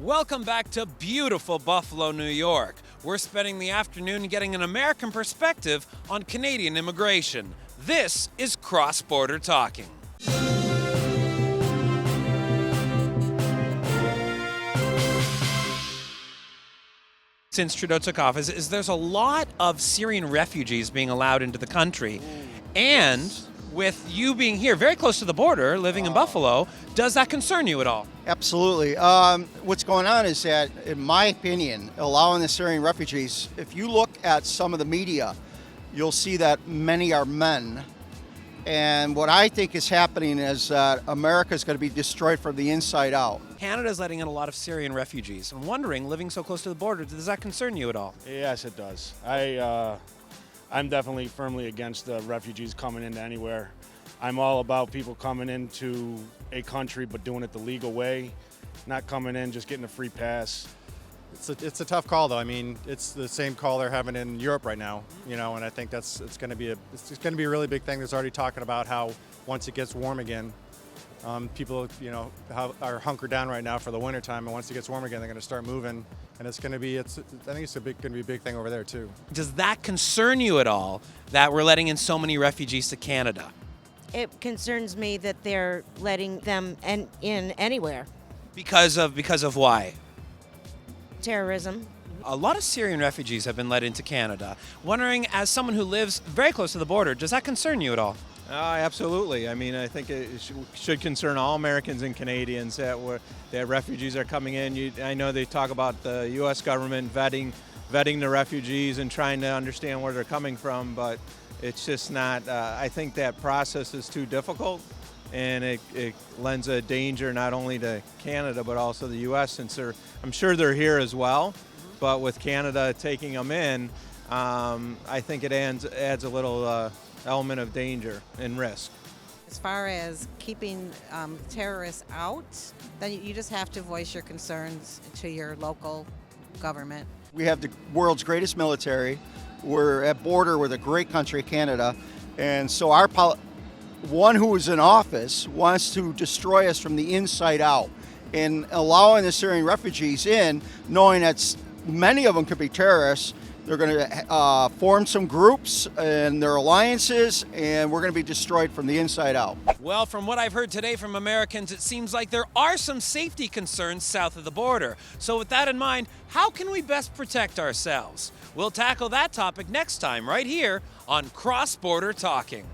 Welcome back to beautiful Buffalo, New York. We're spending the afternoon getting an American perspective on Canadian immigration. This is Cross Border Talking. Since Trudeau took office, there's a lot of Syrian refugees being allowed into the country. And with you being here, very close to the border, living in Buffalo, does that concern you at all? Absolutely. What's going on is that, in my opinion, allowing the Syrian refugees, if you look at some of the media, you'll see that many are men. And what I think is happening is that America is going to be destroyed from the inside out. Canada's letting in a lot of Syrian refugees. I'm wondering, living so close to the border, does that concern you at all? Yes, it does. I'm definitely firmly against the refugees coming into anywhere. I'm all about people coming into a country but doing it the legal way, not coming in just getting a free pass. It's a tough call, though. I mean, it's the same call they're having in Europe right now, and I think it's going to be a really big thing. There's already talking about how once it gets warm again, people are hunkered down right now for the wintertime, and once it gets warm again, they're going to start moving, and I think it's going to be a big thing over there too. Does that concern you at all that we're letting in so many refugees to Canada? It concerns me that they're letting them in anywhere. Because of why? Terrorism. A lot of Syrian refugees have been let into Canada. Wondering, as someone who lives very close to the border, does that concern you at all? Absolutely. I mean, I think it should concern all Americans and Canadians that refugees are coming in. I know they talk about the U.S. government vetting the refugees and trying to understand where they're coming from, but it's just not. I think that process is too difficult, and it lends a danger not only to Canada but also the U.S. since I'm sure they're here as well. But with Canada taking them in, I think it adds a little element of danger and risk. As far as keeping terrorists out, then you just have to voice your concerns to your local government. We have the world's greatest military. We're at border with a great country, Canada, and so one who is in office wants to destroy us from the inside out, and allowing the Syrian refugees in, knowing that many of them could be terrorists. They're going to form some groups and their alliances, and we're going to be destroyed from the inside out. Well, from what I've heard today from Americans, it seems like there are some safety concerns south of the border. So with that in mind, how can we best protect ourselves? We'll tackle that topic next time right here on Cross Border Talking.